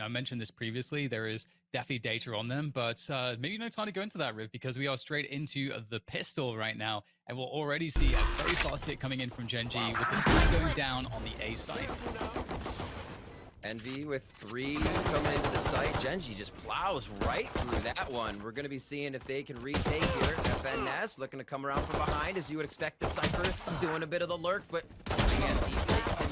I mentioned this previously. There is definitely data on them, but maybe no time to go into that, Riv, because we are straight into the pistol right now, and we'll already see a very fast hit coming in from Gen.G with the spike going down on the A site. Envy with 3 coming into the site. Gen.G just plows right through that one. We're going to be seeing if they can retake here. FNS looking to come around from behind, as you would expect. The Cypher doing a bit of the lurk, but again, he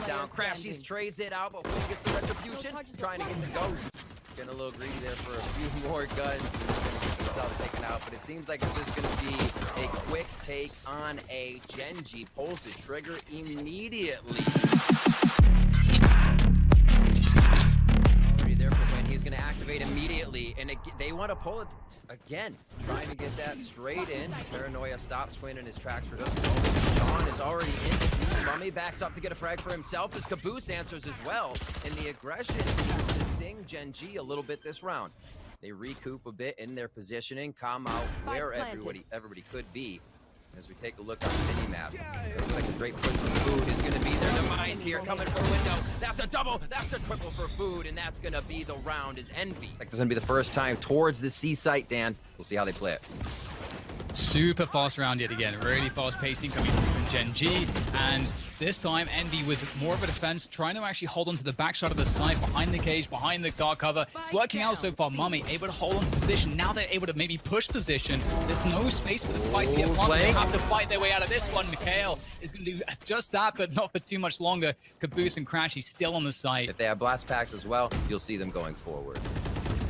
down. Crashies trades it out, but who gets the retribution? Trying to get the ghost. Getting a little greedy there for a few more guns. And going to get themselves taken out, but it seems like it's just going to be a quick take on a Gen.G. Pulls the trigger immediately. He's going to activate immediately, and they want to pull it again, trying to get that straight in. Paranoia stops Quinn in his tracks for just a moment. Sean is already in the team. Mummay backs up to get a frag for himself as Caboose answers as well, and the aggression seems to sting Gen.G a little bit this round. They recoup a bit in their positioning, calm out where everybody could be. As we take a look on the mini-map, it looks like the great push for Food is going to be their demise here, coming for window. That's a double, that's a triple for Food, and that's going to be the round is Envy. Like this is going to be the first time towards the C site, Dan. We'll see how they play it. Super fast round yet again. Really fast pacing coming from Gen.G. And this time, Envy with more of a defense, trying to actually hold on to the back shot of the site, behind the cage, behind the dark cover. It's working out so far. Mummay able to hold on to position. Now they're able to maybe push position. There's no space for the spike to get planted. They have to fight their way out of this one. Mikhail is going to do just that, but not for too much longer. Caboose and Crashy still on the site. If they have blast packs as well, you'll see them going forward.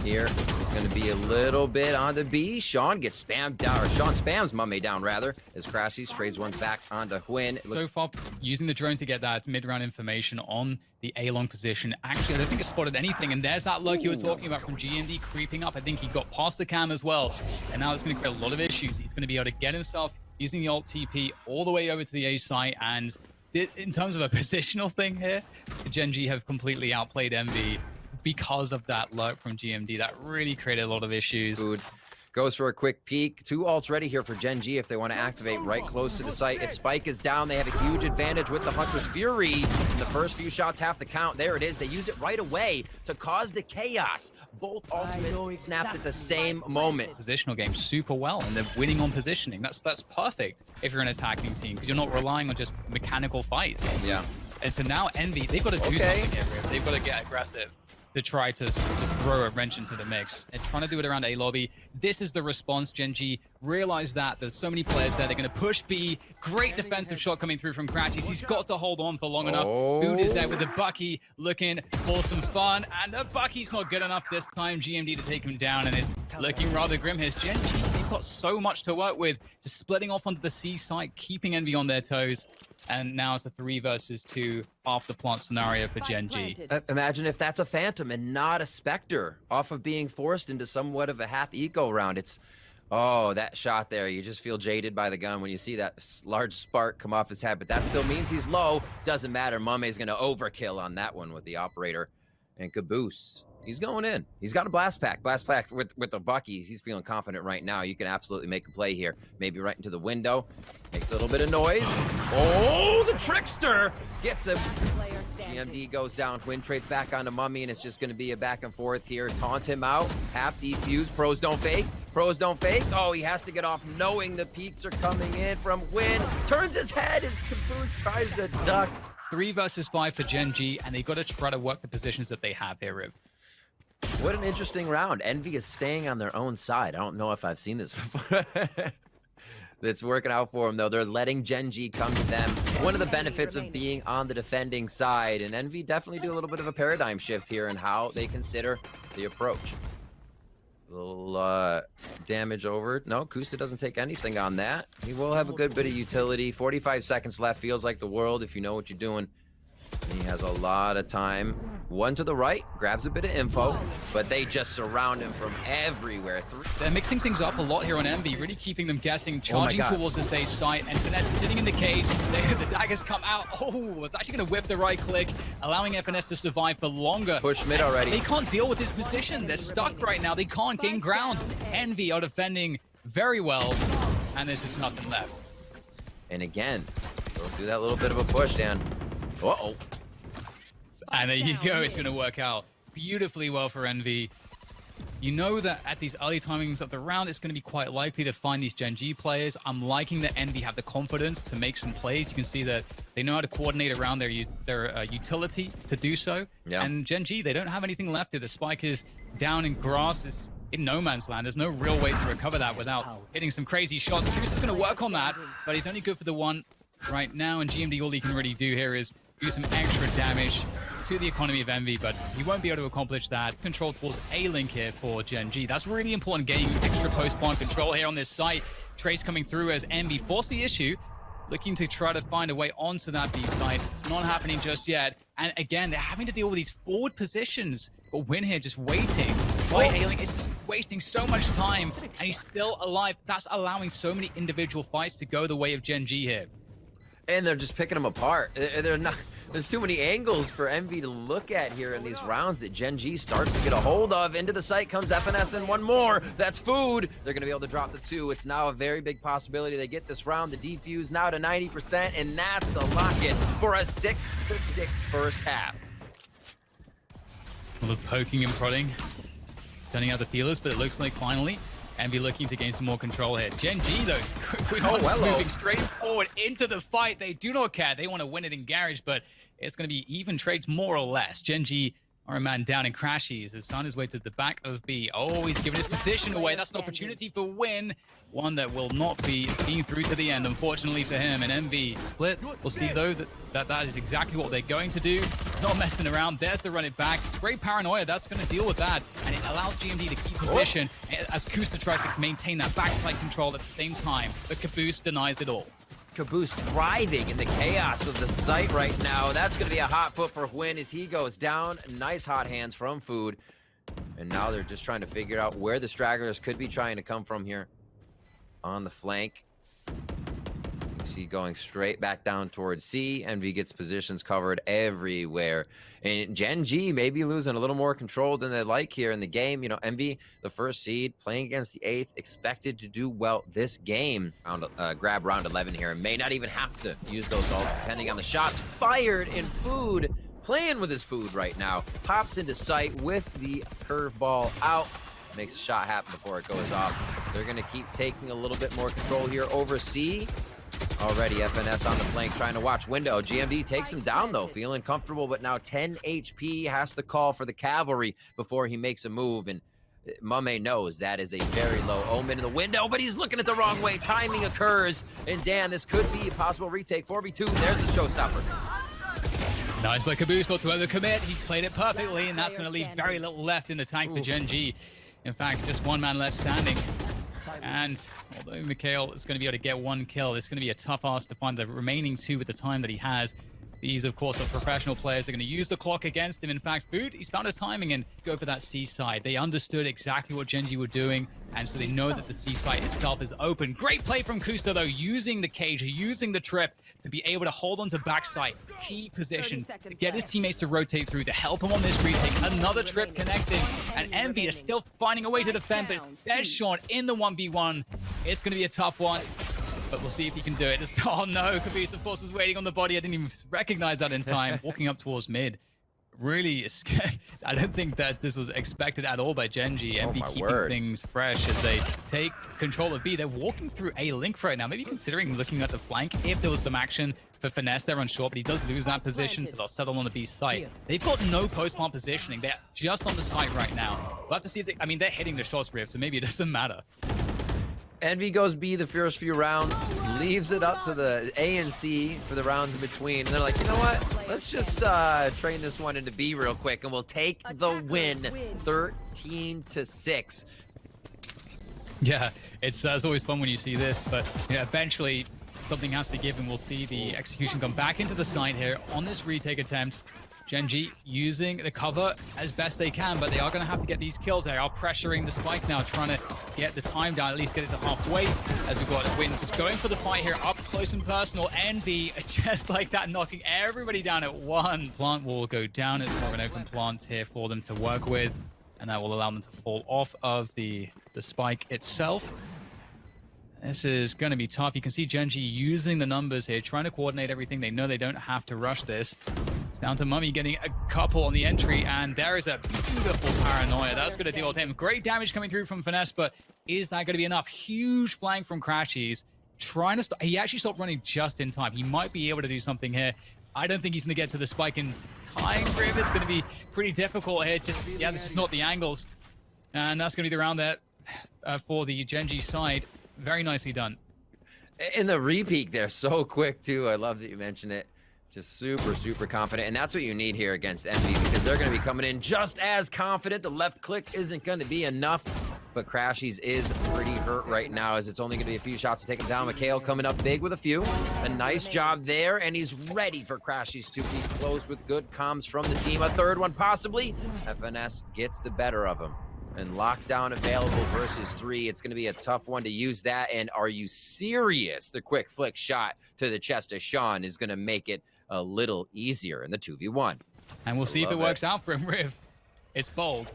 Here is going to be a little bit onto B. Sean gets spammed down, or Sean spams Mummay down rather, as Crashies trades one back onto Hwin. So far, using the drone to get that mid-round information on the A-long position. Actually, I don't think it spotted anything, and there's that lurk you were talking about from GEN.G creeping up. I think he got past the cam as well, and now it's going to create a lot of issues. He's going to be able to get himself using the alt TP all the way over to the A site, and in terms of a positional thing here, Gen.G have completely outplayed Envy. Because of that lurk from GMD, that really created a lot of issues. Food goes for a quick peek. 2 ults ready here for Gen.G if they want to activate right close to the site. If Spike is down, they have a huge advantage with the Hunter's Fury. And the first few shots have to count. There it is. They use it right away to cause the chaos. Both ultimates snapped at the same moment. Positional game super well, and they're winning on positioning. That's perfect if you're an attacking team, because you're not relying on just mechanical fights. Yeah. And so now Envy, they've got to do something here. They've got to get aggressive to try to just throw a wrench into the mix. They're trying to do it around A lobby. This is the response. Gen.G realize that there's so many players there. They're going to push B. Great defensive shot coming through from Crashies. He's got to hold on for long enough. Food is there with the Bucky looking for some fun, and the Bucky's not good enough this time. GMD to take him down, and it's looking rather grim here. Gen.G, they've got so much to work with, just splitting off onto the C site, keeping Envy on their toes. And now it's a 3 versus 2 off the plant scenario for Gen.G. Imagine if that's a Phantom and not a Spectre off of being forced into somewhat of a half eco round. It's, oh, that shot there. You just feel jaded by the gun when you see that large spark come off his head, but that still means he's low. Doesn't matter. Mummay's going to overkill on that one with the operator. And Caboose, he's going in. He's got a blast pack. Blast pack with the Bucky. He's feeling confident right now. You can absolutely make a play here. Maybe right into the window. Makes a little bit of noise. Oh, the Trickster gets him. GMD goes down. Hwin trades back onto Mummay, and it's just going to be a back and forth here. Taunt him out. Half defuse. Pros don't fake. Pros don't fake. Oh, he has to get off knowing the peaks are coming in from Hwin. Turns his head as Caboose tries to duck. 3 versus 5 for Gen.G, and they've got to try to work the positions that they have here, Riv. What an interesting round. Envy is staying on their own side. I don't know if I've seen this before. That's working out for them, though. They're letting Gen.G come to them. One of the benefits of being on the defending side, and Envy definitely do a little bit of a paradigm shift here in how they consider the approach. A little damage over. No, Kusta doesn't take anything on that. He will have a good bit of utility. 45 seconds left. Feels like the world if you know what you're doing. He has a lot of time. One to the right, grabs a bit of info, but they just surround him from everywhere. They're mixing things up a lot here on Envy, really keeping them guessing, charging towards the safe site, and FNS sitting in the cage. The daggers come out. Oh, was actually going to whip the right click, allowing FNS to survive for longer. Push mid already. They can't deal with this position. They're stuck right now. They can't gain ground. Envy are defending very well, and there's just nothing left. And again, they'll do that little bit of a push, Dan. Uh-oh. And there you go, it's going to work out. beautifully well for Envy. You know that at these early timings of the round, it's going to be quite likely to find these Gen.G players. I'm liking that Envy have the confidence to make some plays. You can see that they know how to coordinate around their utility to do so. Yeah. And Gen.G, they don't have anything left here. The spike is down in grass. It's in no man's land. There's no real way to recover that without hitting some crazy shots. Caboose is going to work on that, but he's only good for the one right now. And GMD, all he can really do here is do some extra damage to the economy of Envy, but he won't be able to accomplish that. Control towards A-Link here for Gen.G. That's really important, getting extra post-spawn control here on this site. Trace coming through as Envy force the issue, looking to try to find a way onto that B side. It's not happening just yet. And again, they're having to deal with these forward positions. But Win here just waiting. Why A-Link is just wasting so much time, and he's still alive. That's allowing so many individual fights to go the way of Gen.G here. And they're just picking them apart. They're not. There's too many angles for Envy to look at here in these rounds that Gen.G starts to get a hold of. Into the site comes FNS and one more. That's food. They're going to be able to drop the 2. It's now a very big possibility they get this round. The defuse now to 90%, and that's the lock-in for a 6-6 first half. A little poking and prodding, sending out the feelers, but it looks like finally Envy looking to gain some more control here. Gen.G, though, quickly moving straight forward into the fight. They do not care. They want to win it in Garage, but it's going to be even trades more or less. Gen.G are a man down in crashies. Has found his way to the back of B. Oh, he's given his position away. That's an opportunity for Win. One that will not be seen through to the end, unfortunately for him. And Envy split. We'll see, though, that is exactly what they're going to do. Not messing around. There's the run it back. Great paranoia. That's going to deal with that. And it allows GMD to keep position as Kusta tries to maintain that backside control at the same time. But Caboose denies it all. Caboose thriving in the chaos of the site right now. That's going to be a hot foot for Win as he goes down. Nice hot hands from Food. And now they're just trying to figure out where the stragglers could be trying to come from here. On the flank. You see going straight back down towards C. Envy gets positions covered everywhere. And Gen.G may be losing a little more control than they like here in the game. You know, Envy, the first seed, playing against the 8th, expected to do well this game. Grab round 11 here and may not even have to use those ults depending on the shots fired. In Food, playing with his food right now. Pops into sight with the curveball out. Makes a shot happen before it goes off. They're going to keep taking a little bit more control here over C. Already FNS on the flank trying to watch window. GMD takes him down though, feeling comfortable, but now 10 HP, has to call for the cavalry before he makes a move. And Mummay knows that is a very low omen in the window, but he's looking at the wrong way. Timing occurs, and Dan, this could be a possible retake. 4v2, there's the showstopper. Nice by Caboose, not to overcommit. He's played it perfectly, and that's going to leave very little left in the tank for Gen.G. In fact, just one man left standing. And although Mikhail is going to be able to get 1 kill, it's going to be a tough ask to find the remaining 2 with the time that he has. These, of course, are professional players. They're going to use the clock against him. In fact, Food, he's found his timing and go for that C side. They understood exactly what Gen.G were doing, and so they know that the C side itself is open. Great play from Kusta, though, using the cage, using the trip to be able to hold on to backside. Key position to get his teammates to rotate through, to help him on this retake. Another trip connecting, and Envy is still finding a way to defend, but there's Sean in the 1v1. It's going to be a tough one. But we'll see if he can do it. Oh no, Caboose, of course, is waiting on the body. I didn't even recognize that in time. Walking up towards mid. Really, I don't think that this was expected at all by Gen.G. Envy keeping things fresh as they take control of B. They're walking through A-Link right now. Maybe considering looking at the flank if there was some action for Finesse there on short, but he does lose that position, so they'll settle on the B site. They've got no post-plant positioning. They're just on the site right now. We'll have to see if I mean, they're hitting the shots, Rift, so maybe it doesn't matter. Envy goes B the first few rounds, leaves it up to the A and C for the rounds in between. And they're like, you know what? Let's just train this one into B real quick, and we'll take the win 13-6. Yeah, it's always fun when you see this, but you know, eventually something has to give, and we'll see the execution come back into the side here on this retake attempt. Gen.G using the cover as best they can, but they are going to have to get these kills. They are pressuring the spike now, trying to get the time down, at least get it to halfway, as we've got Win just going for the fight here, up close and personal. Envy, just like that, knocking everybody down at one. Plant will go down. It's more of an open plant here for them to work with, and that will allow them to fall off of the spike itself. This is going to be tough. You can see Gen.G using the numbers here, trying to coordinate everything. They know they don't have to rush this. Down to Mummay getting a couple on the entry, and there is a beautiful paranoia. That's going to deal with him. Great damage coming through from Finesse, but is that going to be enough? Huge flank from crashies. Trying to stop. He actually stopped running just in time. He might be able to do something here. I don't think he's going to get to the spike in time. Griff is going to be pretty difficult here. Just, yeah, this is not the angles. And that's going to be the round there for the Gen.G side. Very nicely done. In the repeat, they're so quick, too. I love that you mentioned it. Just super, super confident. And that's what you need here against Envy, because they're going to be coming in just as confident. The left click isn't going to be enough. But crashies is pretty hurt right now, as it's only going to be a few shots to take him down. Mikhail coming up big with a few. A nice job there, and he's ready for crashies to be close with good comms from the team. A third one possibly. FNS gets the better of him. And lockdown available versus 3. It's going to be a tough one to use that. And are you serious? The quick flick shot to the chest of Sean is going to make it a little easier in the 2v1. And we'll see if it works out for him, Riv. It's bold.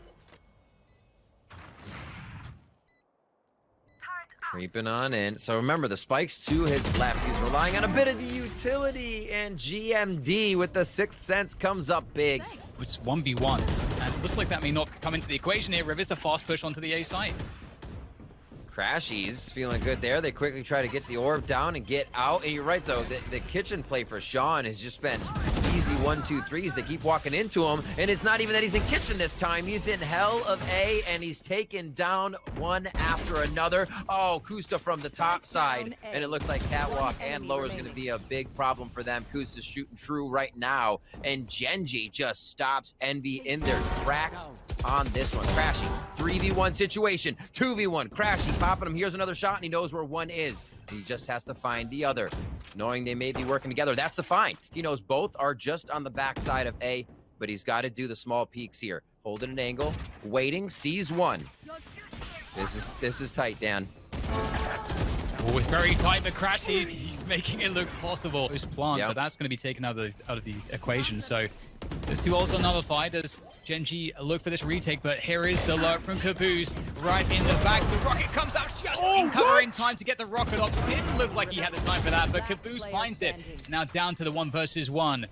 Creeping on in. So remember, the spike's to his left. He's relying on a bit of the utility, and GMD with the 6th sense comes up big. It's 1v1s, and it looks like that may not come into the equation here. Riv is a fast push onto the A site. Crashies feeling good there. They quickly try to get the orb down and get out. And you're right, though. The kitchen play for Sean has just been easy 1-2-3s. They keep walking into him, and it's not even that he's in kitchen this time. He's in hell of A, and he's taken down one after another. Oh, Kusta from the top side, and it looks like catwalk and lower is going to be a big problem for them. Kusta's shooting true right now, and Gen.G just stops Envy in their tracks on this one. Crashy, 3v1 situation, 2v1, Crashy popping him. Here's another shot, and he knows where one is. He just has to find the other, knowing they may be working together. That's the find. He knows both are just on the backside of A, but he's got to do the small peeks here. Holding an angle, waiting, sees one. This is tight, Dan. Oh, it's very tight, but Crashies, he's making it look possible. His plant, but that's going to be taken out of the equation. So there's two also another fight as Gen.G look for this retake, but here is the lurk from Caboose right in the back. The rocket comes out just in cover in time to get the rocket off. Didn't look like he had the time for that, but Caboose finds it. Now down to the 1 versus 1.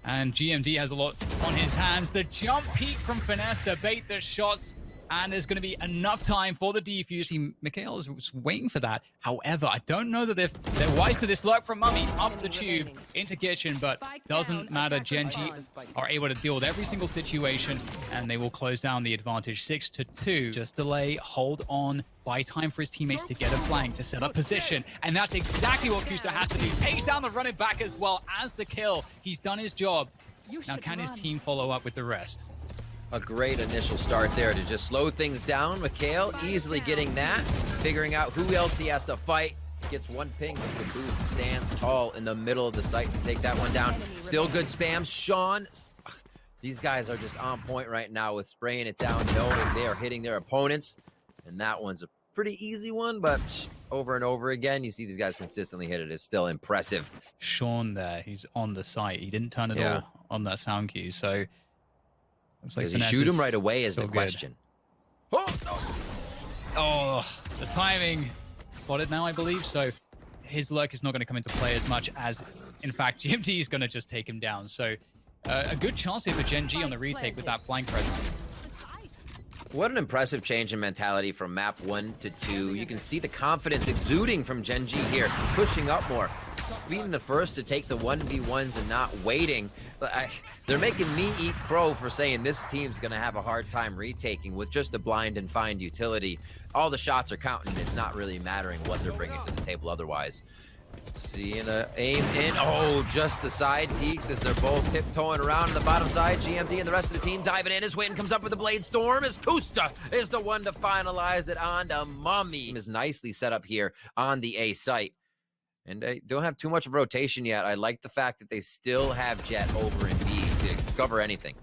And GMD has a lot on his hands. The jump peek from Finesse to bait the shots. And there's going to be enough time for the defuse. Mikhail is waiting for that. However, I don't know that they're wise to this lurk from Mummay up the tube into kitchen, but doesn't matter. Gen.G are able to deal with every single situation, and they will close down the advantage 6-2. Just delay, hold on, buy time for his teammates to get a flank, to set up position, and that's exactly what Kusta has to do. Takes down the running back as well as the kill. He's done his job. Now can his team follow up with the rest? A great initial start there to just slow things down. Mikhail easily getting that, figuring out who else he has to fight. Gets one ping, but Caboose stands tall in the middle of the site to take that one down. Still good spams. Sean, these guys are just on point right now with spraying it down, knowing they are hitting their opponents. And that one's a pretty easy one, but over and over again, you see these guys consistently hit it. It's still impressive. Sean there, he's on the site. He didn't turn it all on that sound cue, so... Like does he shoot him right away is the question. Oh, the timing. Spotted now, I believe. So his lurk is not going to come into play as much as, in fact, GMD is going to just take him down. So a good chance here for Gen.G on the retake with that flank presence. What an impressive change in mentality from map 1 to 2. You can see the confidence exuding from Gen.G here, pushing up more. Being the first to take the 1v1s and not waiting. They're making me eat crow for saying this team's going to have a hard time retaking with just a blind and find utility. All the shots are counting. It's not really mattering what they're bringing to the table otherwise. Seeing a aim in. Oh, just the side peeks as they're both tiptoeing around on the bottom side. GMD and the rest of the team diving in as Win comes up with the Blade Storm as Kusta is the one to finalize it on to Mummay. Is nicely set up here on the A site. And they don't have too much of rotation yet. I like the fact that they still have Jet over in B to cover anything.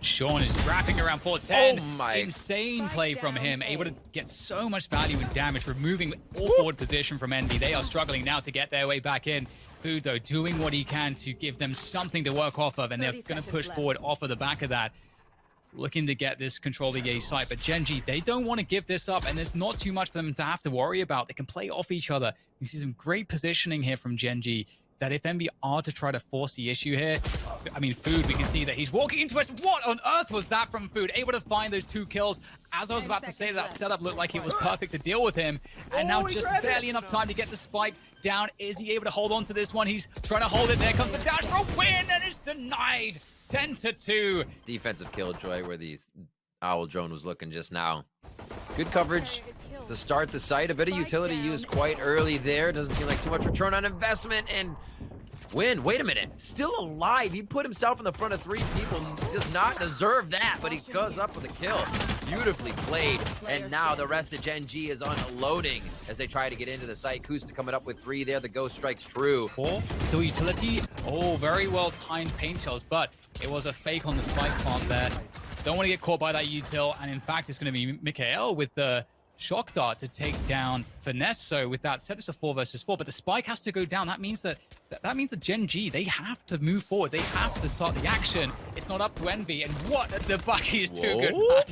Sean is wrapping around 410. Oh my. Insane play from him. Able to get so much value and damage, removing all forward position from Envy. They are struggling now to get their way back in. Food, though, doing what he can to give them something to work off of, and they're going to push forward off of the back of that. Looking to get this control of the A site, but Gen.G, they don't want to give this up, and there's not too much for them to have to worry about. They can play off each other. You see some great positioning here from Gen.G, that if Envy are to try to force the issue here, I mean, Food, we can see that he's walking into us. What on earth was that from Food? Able to find those 2 kills. As I was about to say, that setup looked like it was perfect to deal with him. And now just barely enough time to get the spike down. Is he able to hold on to this one? He's trying to hold it. There comes the dash for a win, and it's denied. 10-2. Defensive killjoy where the owl drone was looking just now. Good coverage to start the site. A bit of utility used quite early there. Doesn't seem like too much return on investment. And Win, wait a minute, still alive. He put himself in the front of 3 people. He does not deserve that, but he goes up with a kill. Beautifully played. And now the rest of Gen.G is unloading as they try to get into the site. Kusta coming up with 3 there. The ghost strikes true. Still utility. Oh, very well timed paint shells, but it was a fake on the spike plant there. Don't want to get caught by that util, and in fact, it's going to be Mikael with the shock dart to take down Finesse. So with that said, it's a 4 versus 4, but the spike has to go down. That means that Gen.G, they have to move forward. They have to start the action. It's not up to Envy, and what the Bucky is too good.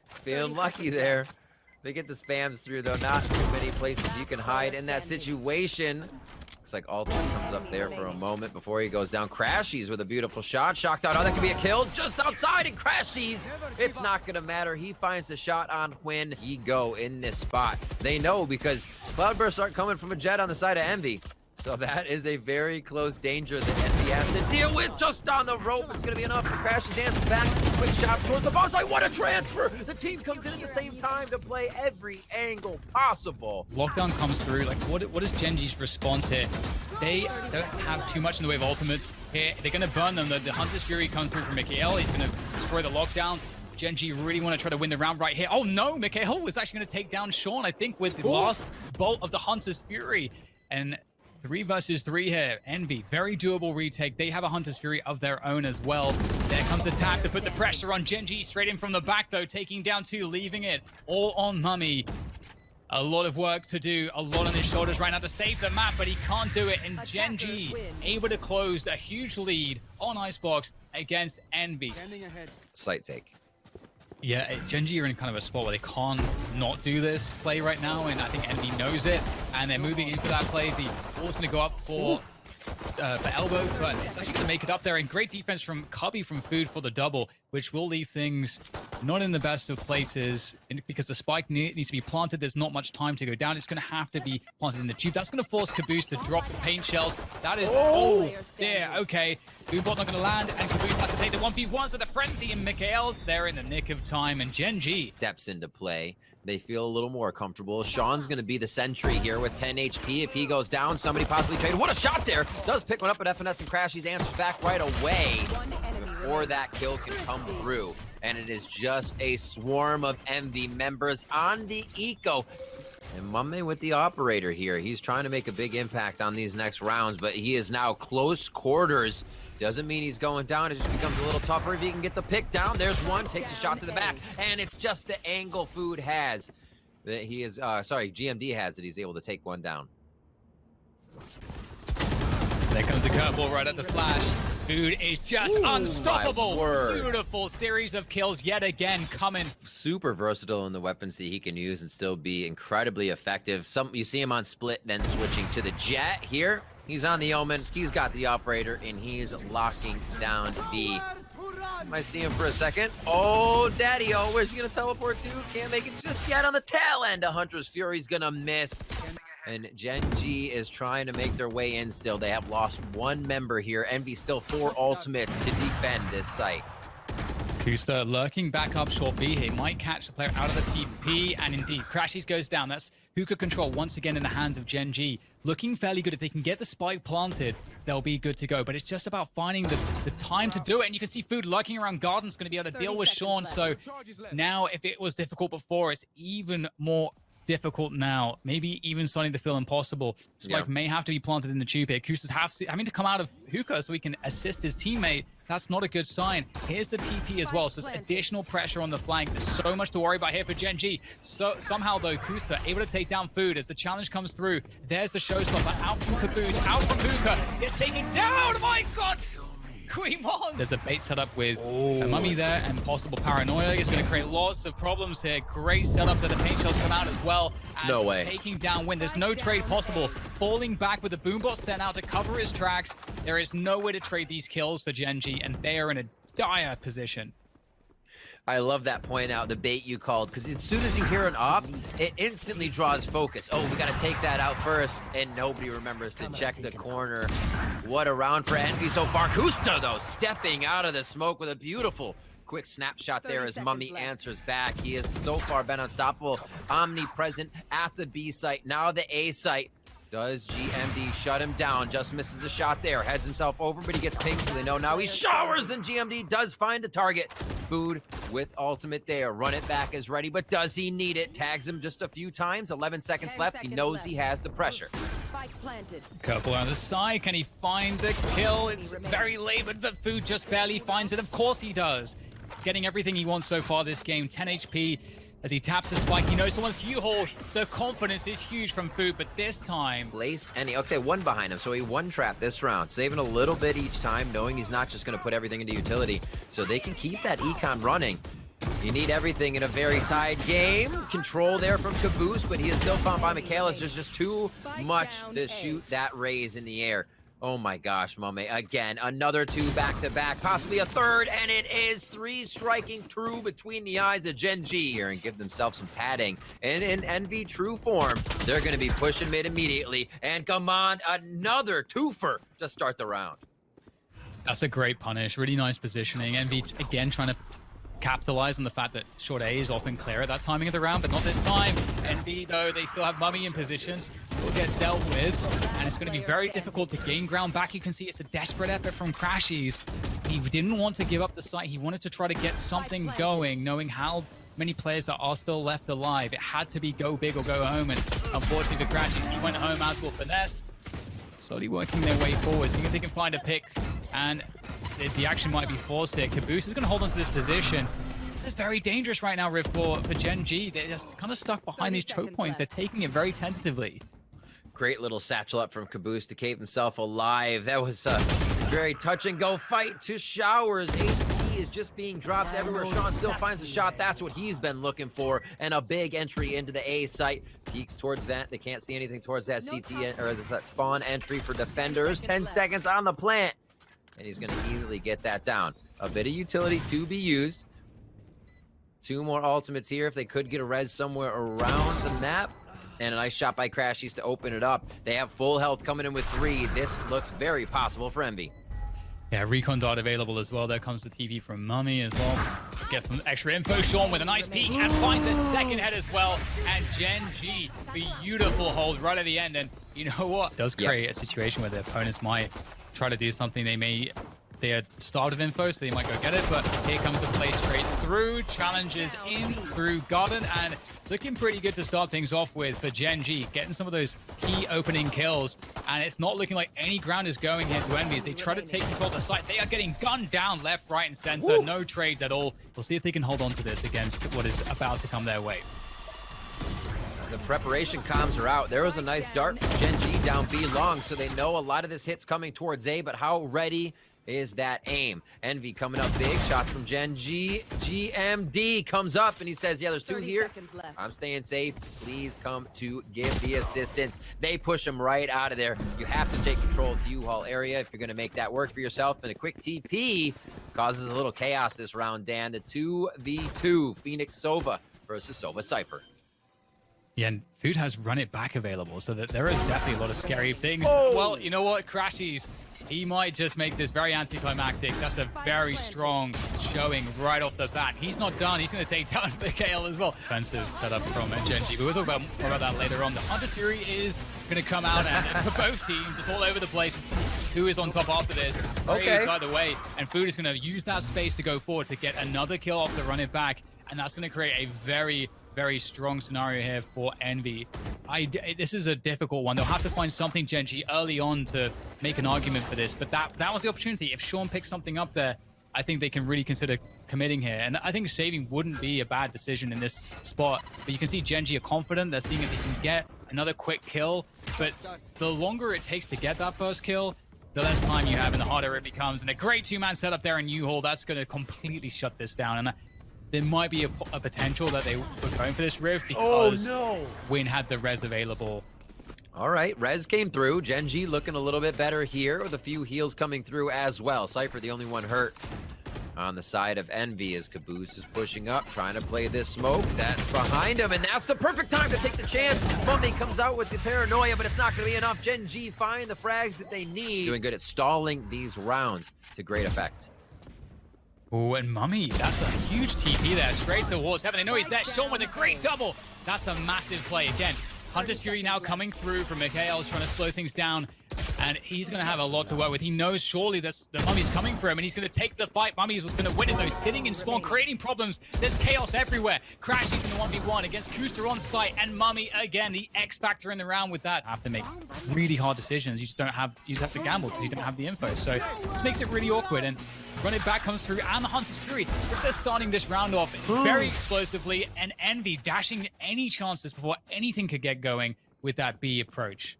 Feeling lucky there. They get the spams through though. Not too many places you can hide in that situation. Looks like Ultimate comes up there for a moment before he goes down. Crashies with a beautiful shot. Shocked out. Oh, that could be a kill just outside, and Crashies. It's not going to matter. He finds the shot on when he go in this spot. They know because Cloudbursts aren't coming from a jet on the side of Envy. So that is a very close danger that Envy has to deal with. Just on the rope. It's going to be enough. Crashies answers back. Quick shot towards the bomb site. What a transfer. The team comes in at the same time to play every angle possible. Lockdown comes through. Like, what is Gen.G's response here? They don't have too much in the way of ultimates here. They're going to burn them. The Hunter's Fury comes through from Mikael. He's going to destroy the lockdown. Gen.G really want to try to win the round right here. Oh no, Mikael was actually going to take down Sean, I think, with the last bolt of the Hunter's Fury. And 3 versus 3 here. Envy, very doable retake. They have a Hunter's Fury of their own as well. There comes the tap to put the pressure on Gen.G. Straight in from the back, though, taking down 2, leaving it all on Mummay. A lot of work to do, a lot on his shoulders right now to save the map, but he can't do it. And Gen.G able to close a huge lead on Icebox against Envy. Site take. Yeah, Gen.G are in kind of a spot where they can't not do this play right now, and I think Envy knows it, and they're moving in for that play. The ball's going to go up for elbow, but it's actually going to make it up there. And great defense from Cubby from Food for the double, which will leave things not in the best of places because the spike needs to be planted. There's not much time to go down. It's going to have to be planted in the tube. That's going to force Caboose to drop the paint shells. That is, oh, there, okay. Boombot not going to land, and Caboose has to take the 1v1s with a frenzy, and Mikael's there in the nick of time, and Gen.G steps into play. They feel a little more comfortable. Sean's going to be the sentry here with 10 HP. If he goes down, somebody possibly trade. What a shot there! Does pick one up at FNS, and Crashies answers back right away before that kill can come through. And it is just a swarm of Envy members on the eco. And Mummay with the operator here. He's trying to make a big impact on these next rounds, but he is now close quarters. Doesn't mean he's going down. It just becomes a little tougher if he can get the pick down. There's one, takes a shot to the back, and it's just the angle Food has. That he is, GMD has that he's able to take one down. There comes the curveball right at the flash. Food is just unstoppable. Beautiful series of kills yet again coming. Super versatile in the weapons that he can use and still be incredibly effective. You see him on split, then switching to the jet here. He's on the Omen, he's got the operator, and he's locking down B. Might see him for a second. Oh, Daddy-O, where's he gonna teleport to? Can't make it just yet on the tail end. A Hunter's Fury's gonna miss. And Gen.G is trying to make their way in still. They have lost 1 member here. Envy still 4 ultimates to defend this site. Kusta lurking back up short B. He might catch the player out of the TP, and indeed, Crashies goes down. That's Hookah control once again in the hands of Gen.G. Looking fairly good. If they can get the spike planted, they'll be good to go. But it's just about finding the time to do it. And you can see Food lurking around Garden's going to be able to deal with Sean. So now, if it was difficult before, it's even more difficult now. Maybe even starting to feel impossible. Spike may have to be planted in the tube here. Kusta's having to come out of Hookah so he can assist his teammate. That's not a good sign. Here's the TP as well, so there's additional pressure on the flank. There's so much to worry about here for Gen.G. So somehow though, Kusta able to take down Food as the challenge comes through. There's the showstopper out from Caboose, out from Hookah. It's taken down. Oh my God! Queen Mon! There's a bait setup with a mummy there and possible paranoia. It's going to create lots of problems here. Great setup that the paint shells come out as well. And no way. Taking down Win. There's no trade possible. Falling back with the boombot sent out to cover his tracks. There is no way to trade these kills for Gen.G, and they are in a dire position. I love that point out, the bait you called, because as soon as you hear an op, it instantly draws focus. Oh, we got to take that out first, and nobody remembers to check the corner. What a round for Envy so far. Kusta, though, stepping out of the smoke with a beautiful quick snapshot there as Mummy answers back. He has so far been unstoppable, omnipresent at the B site, now the A site. Does GMD shut him down? Just misses the shot there. Heads himself over, but he gets pinged, so they know now he showers, and GMD does find a target. Food with ultimate there. Run it back is ready, but does he need it? Tags him just a few times. 11 seconds left. He knows he has the pressure. Couple on the side. Can he find the kill? It's very labored, but Food just barely finds it. Of course he does. Getting everything he wants so far this game. 10 HP. As he taps the spike, he knows someone's Q-haul. The confidence is huge from Food, but this time... Placed, and okay, one behind him, so he one-trapped this round, saving a little bit each time, knowing he's not just going to put everything into utility, so they can keep that econ running. You need everything in a very tied game. Control there from Caboose, but he is still found by Michaelis. There's just too much to shoot that raise in the air. Oh my gosh, Mummay, again, another 2 back-to-back, possibly a third, and it is 3 striking true between the eyes of Gen.G here and give themselves some padding. And in Envy true form, they're going to be pushing mid immediately, and come on, another twofer to start the round. That's a great punish, really nice positioning. Envy, again, trying to capitalize on the fact that short A is often clear at that timing of the round, but not this time. Envy, though, they still have Mummy in position. Will get dealt with, and it's going to be very difficult to gain ground back. You can see it's a desperate effort from crashies. He didn't want to give up the site. He wanted to try to get something going, knowing how many players that are still left alive. It had to be go big or go home, and unfortunately the crashies, he went home, as will Finesse. Slowly working their way forward, seeing if they can find a pick, and the action might be forced here. Caboose is going to hold on to this position. This is very dangerous right now, Riv, for Gen.G. They're just kind of stuck behind these choke points. They're taking it very tentatively. Great little satchel up from Caboose to keep himself alive. That was a very touch-and-go fight to showers. HP is just being dropped everywhere. Sean still finds a shot. That's what he's been looking for. And a big entry into the A site. Peeks towards Vent. They can't see anything towards that CT or that spawn entry for defenders. 10 seconds on the plant. And he's going to easily get that down. A bit of utility to be used. 2 more ultimates here if they could get a res somewhere around the map. And a nice shot by crashies to open it up. They have full health coming in with 3. This looks very possible for Envy. Yeah, recon dart available as well. There comes the TV from Mummy as well. Get some extra info. Sean with a nice peek and finds a second head as well. And Gen.G, beautiful hold right at the end. And you know what? It does create a situation where the opponents might try to do something they are starved of info, so they might go get it, but here comes the play straight through, challenges in through Garden, and it's looking pretty good to start things off with for Gen.G, getting some of those key opening kills, and it's not looking like any ground is going here to Envy as they try to take control of the site. They are getting gunned down left, right, and center. No trades at all. We'll see if they can hold on to this against what is about to come their way. The preparation comms are out. There was a nice dart from Gen.G down B long, so they know a lot of this hit's coming towards A, but how ready is that aim? Envy coming up big. Shots from Gen.G. GMD comes up and he says, yeah, there's 2 here. I'm staying safe. Please come to give the assistance. They push him right out of there. You have to take control of the U-Haul area if you're going to make that work for yourself. And a quick TP causes a little chaos this round, Dan. The 2v2 Phoenix Sova versus Sova Cypher. Yeah, and Food has run it back available, so that there is definitely a lot of scary things. Oh. Well, you know what? Crashies, he might just make this very anticlimactic. That's a very strong showing right off the bat. He's not done. He's going to take down the KL as well. Offensive setup from Gen.G. We'll talk more about that later on. The Hunter's Fury is going to come out, and for both teams, it's all over the place. Who is on top after this? Okay. Either way, and Food is going to use that space to go forward to get another kill off to run it back, and that's going to create a very strong scenario here for Envy. This is a difficult one. They'll have to find something, Gen.G, early on to make an argument for this, but that was the opportunity. If Sean picks something up there, I think they can really consider committing here, and I think saving wouldn't be a bad decision in this spot. But you can see Gen.G are confident. They're seeing if they can get another quick kill, but the longer it takes to get that first kill, the less time you have and the harder it becomes. And a great two-man setup there in U-Haul, that's going to completely shut this down. And there might be a potential that they were going for this rift because Win had the res available. All right, res came through. Gen.G looking a little bit better here with a few heals coming through as well. Cypher the only one hurt on the side of Envy as Caboose is pushing up, trying to play this smoke. That's behind him, and that's the perfect time to take the chance. Mummay comes out with the paranoia, but it's not going to be enough. Gen.G find the frags that they need. Doing good at stalling these rounds to great effect. Oh, and Mummay, that's a huge TP there, straight towards heaven. They know he's there. Sean with a great double. That's a massive play. Again, Hunter's Fury now coming through from Mikhail's trying to slow things down, and he's going to have a lot to work with. He knows surely the Mummy's coming for him, and he's going to take the fight. Mummy's going to win it, though. Sitting in spawn, creating problems. There's chaos everywhere. Crashies in the 1v1 against Kuster on site, and Mummay, again, the X factor in the round with that. Have to make really hard decisions. You just have to gamble because you don't have the info. So it makes it really awkward, and Run It Back comes through, and the Hunter's Fury. If they're starting this round off very explosively, and Envy dashing any chances before anything could get going with that B approach.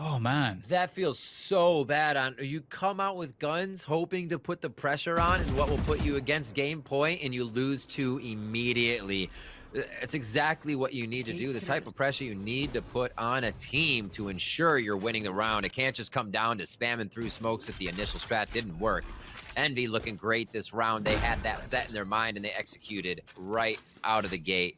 Oh, man. That feels so bad. You come out with guns hoping to put the pressure on and what will put you against game point, and you lose 2 immediately. It's exactly what you need to do, the type of pressure you need to put on a team to ensure you're winning the round. It can't just come down to spamming through smokes if the initial strat didn't work. Envy looking great this round. They had that set in their mind, and they executed right out of the gate.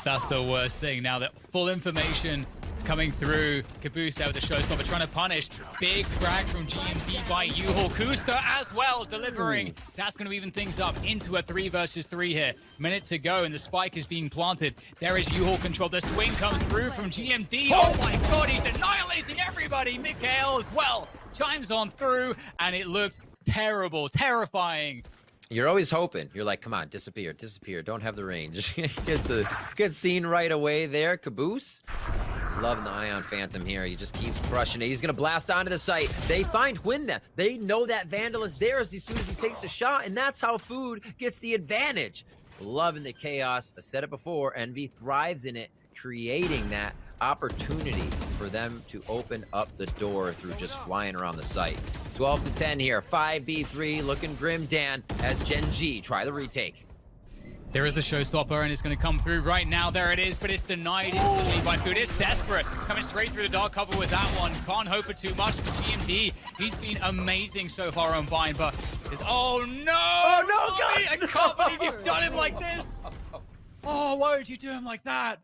That's the worst thing. Now that full information coming through, Caboose there with the showstopper trying to punish. Big frag from G&G by U-Haul. Kuster as well delivering. That's going to even things up into a 3 versus 3 here. Minute to go and the spike is being planted. There is U-Haul control. The swing comes through from GMD. Oh my god, he's annihilating everybody. Mikhail as well chimes on through, and it looks terrible, terrifying. You're always hoping. You're like, come on, disappear, disappear. Don't have the range. It's a good scene right away there. Caboose, loving the Ion Phantom here. He just keeps crushing it. He's going to blast onto the site. They find Winda. They know that Vandal is there as soon as he takes a shot, and that's how Food gets the advantage. Loving the chaos. I said it before, Envy thrives in it, creating that opportunity for them to open up the door through just flying around the site. 12 to 10 here. 5v3 looking grim. Dan as Gen.G try the retake. There is a showstopper, and it's going to come through right now. There it is, but it's denied instantly by Food. It's desperate. Coming straight through the dark cover with that one. Can't hope for too much for GMD. He's been amazing so far on Vine, but it's... Oh, no! Oh, no, God! I can't believe you've done him like this! Oh, why would you do him like that?